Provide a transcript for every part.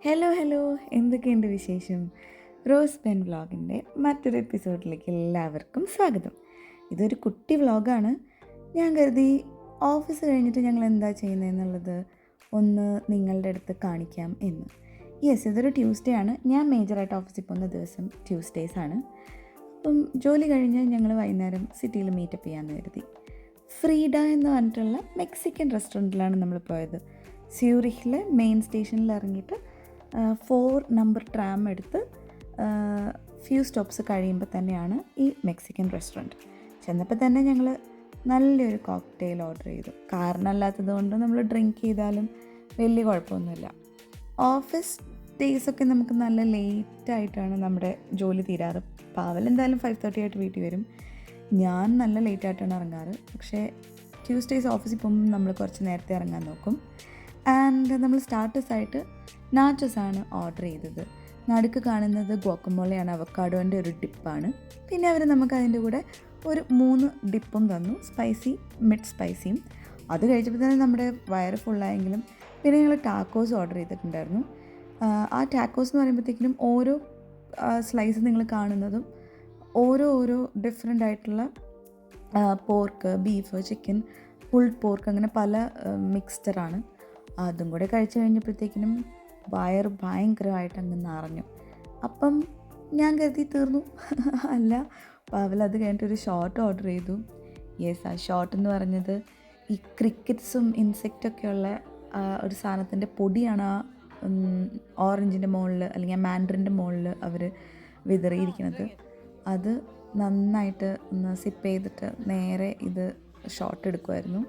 Hello എന്തൊക്കെയുണ്ട് വിശേഷം? Rose pen വ്ളോഗിൻ്റെ മറ്റൊരു എപ്പിസോഡിലേക്ക് എല്ലാവർക്കും സ്വാഗതം. ഇതൊരു കുട്ടി വ്ളോഗാണ്. ഞാൻ കരുതി ഓഫീസ് കഴിഞ്ഞിട്ട് ഞങ്ങൾ എന്താ ചെയ്യുന്നതെന്നുള്ളത് ഒന്ന് നിങ്ങളുടെ അടുത്ത് കാണിക്കാം എന്ന്. ഇതൊരു ട്യൂസ്ഡേ ആണ്. ഞാൻ മേജറായിട്ട് ഓഫീസിൽ പോകുന്ന ദിവസം ട്യൂസ്ഡേയ്സ് ആണ്. അപ്പം ജോലി കഴിഞ്ഞ് ഞങ്ങൾ വൈകുന്നേരം സിറ്റിയിൽ മീറ്റപ്പ് ചെയ്യാമെന്ന് കരുതി. ഫ്രീഡ എന്ന് പറഞ്ഞിട്ടുള്ള മെക്സിക്കൻ റെസ്റ്റോറൻറ്റിലാണ് നമ്മൾ പോയത്. സ്യൂറിഹിലെ മെയിൻ സ്റ്റേഷനിൽ ഇറങ്ങിയിട്ട് 4 നമ്പർ ട്രാം എടുത്ത് ഫ്യൂ സ്റ്റോപ്സ് കഴിയുമ്പോൾ തന്നെയാണ് ഈ മെക്സിക്കൻ റെസ്റ്റോറൻറ്റ്. ചെന്നപ്പോൾ തന്നെ ഞങ്ങൾ നല്ലൊരു കോക്ടെയിൽ ഓർഡർ ചെയ്തു. കാരണമല്ലാത്തത് കൊണ്ട് നമ്മൾ ഡ്രിങ്ക് ചെയ്താലും വലിയ കുഴപ്പമൊന്നുമില്ല. ഓഫീസ് ഡേയ്സൊക്കെ നമുക്ക് നല്ല ലേറ്റായിട്ടാണ് നമ്മുടെ ജോലി തീരാറ്. പാവൽ എന്തായാലും 5:30 ആയിട്ട് വീട്ടിൽ വരും. ഞാൻ നല്ല ലേറ്റായിട്ടാണ് ഇറങ്ങാറ്. പക്ഷേ ട്യൂസ്ഡേയ്സ് ഓഫീസിൽ പോകുമ്പോൾ നമ്മൾ കുറച്ച് നേരത്തെ ഇറങ്ങാൻ നോക്കും. ആൻഡ് നമ്മൾ സ്റ്റാർട്ടേഴ്സായിട്ട് നാച്ചോസാണ് ഓർഡർ ചെയ്തത്. നടുക്ക് കാണുന്നത് ഗോക്കമോളയാണ്, അവക്കാഡോൻ്റെ ഒരു ഡിപ്പാണ്. പിന്നെ അവർ നമുക്ക് അതിൻ്റെ കൂടെ ഒരു 3 ഡിപ്പും തന്നു, സ്പൈസി, മിഡ് സ്പൈസിയും. അത് കഴിച്ചപ്പോൾ തന്നെ നമ്മുടെ വയറ് ഫുള്ളായെങ്കിലും പിന്നെ ഞങ്ങൾ ടാക്കോസ് ഓർഡർ ചെയ്തിട്ടുണ്ടായിരുന്നു. ആ ടാക്കോസ് എന്ന് പറയുമ്പോഴത്തേക്കിനും ഓരോ സ്ലൈസ് നിങ്ങൾ കാണുന്നതും ഓരോ ഡിഫറെൻ്റ് ആയിട്ടുള്ള pork, beef, chicken, pulled pork, അങ്ങനെ പല മിക്സ്ചറാണ്. അതും കൂടെ കഴിച്ച് കഴിഞ്ഞപ്പോഴത്തേക്കിനും വയറ് ഭയങ്കരമായിട്ട് അങ്ങ് നിറഞ്ഞു. അപ്പം ഞാൻ കരുതി തീർന്നു. അല്ല, പാവൽ അത് കഴിഞ്ഞിട്ടൊരു ഷോർട്ട് ഓർഡർ ചെയ്തു. ആ ഷോർട്ട് എന്ന് പറഞ്ഞത് ഈ ക്രിക്കറ്റ്സും ഇൻസെക്റ്റൊക്കെയുള്ള ഒരു സാധനത്തിൻ്റെ പൊടിയാണ് ആ ഓറഞ്ചിൻ്റെ മുകളിൽ അല്ലെങ്കിൽ മാൻഡറിൻ്റെ മുകളിൽ അവർ വിതറിയിരിക്കുന്നത്. അത് നന്നായിട്ട് ഒന്ന് സിപ്പ് ചെയ്തിട്ട് നേരെ ഇത് ഷോർട്ട് എടുക്കുമായിരുന്നു.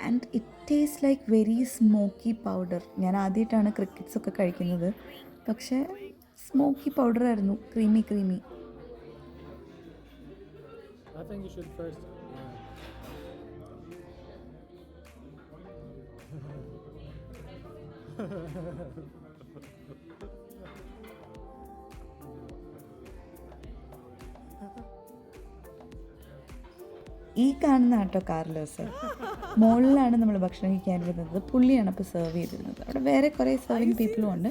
And it taste like very smoky powder. ഞാൻ ആദ്യമായിട്ടാണ് ക്രിക്കറ്റ്സൊക്കെ കഴിക്കുന്നത്. പക്ഷേ സ്മോക്കി പൗഡറായിരുന്നു, creamy. I think you should first. ഈ കാണുന്ന ആട്ടോ കാർലോസ്. മുകളിലാണ് നമ്മൾ ഭക്ഷണം കഴിക്കാനിരുന്നത്. പുള്ളിയാണ് അപ്പോൾ സെർവ് ചെയ്തിരുന്നത്. അവിടെ വേറെ കുറേ സെർവിങ് പീപ്പിളും ഉണ്ട്.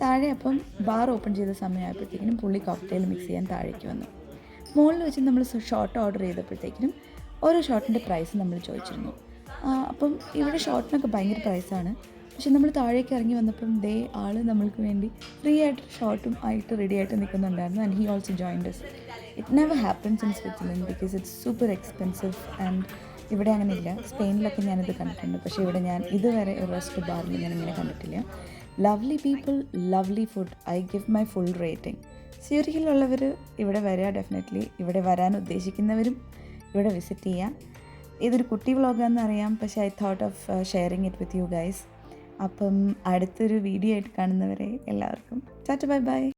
താഴെ അപ്പം ബാർ ഓപ്പൺ ചെയ്ത സമയമായപ്പോഴത്തേക്കിനും പുള്ളി കോക്ടെയിൽ മിക്സ് ചെയ്യാൻ താഴേക്ക് വന്നു. മുകളിൽ വെച്ച് നമ്മൾ ഷോട്ട് ഓർഡർ ചെയ്തപ്പോഴത്തേക്കിനും ഓരോ ഷോട്ടിൻ്റെ പ്രൈസ് നമ്മൾ ചോദിച്ചിരുന്നു. അപ്പം ഇവിടെ ഷോട്ടിനൊക്കെ ഭയങ്കര പ്രൈസാണ്. പക്ഷെ നമ്മൾ താഴേക്ക് ഇറങ്ങി വന്നപ്പം ആൾ നമ്മൾക്ക് വേണ്ടി ഫ്രീ ആയിട്ട് ഷോട്ടും ആയിട്ട് റെഡി ആയിട്ട് നിൽക്കുന്നുണ്ടായിരുന്നു. And he also joined us. It never happens in Switzerland because it's super expensive. And ഇവിടെ അങ്ങനെയില്ല. സ്പെയിനിലൊക്കെ ഞാനിത് കണ്ടിട്ടുണ്ട്, പക്ഷേ ഇവിടെ ഞാൻ ഇതുവരെ ഒരു റെസ്റ്റ് ബാറിൽ ഞാനിങ്ങനെ കണ്ടിട്ടില്ല. Lovely people, lovely food. I give my full rating. സ്യൂറിഹിലുള്ളവർ ഇവിടെ വരിക, ഡെഫിനറ്റ്ലി. ഇവിടെ വരാൻ ഉദ്ദേശിക്കുന്നവരും ഇവിടെ വിസിറ്റ് ചെയ്യാം. ഇതൊരു കുട്ടി വ്ളോഗാണെന്ന് അറിയാം, പക്ഷേ I thought of sharing it with you guys. അപ്പം അടുത്തൊരു വീഡിയോ ആയിട്ട് കാണുന്നവരെ എല്ലാവർക്കും ടാറ്റ, ബൈ.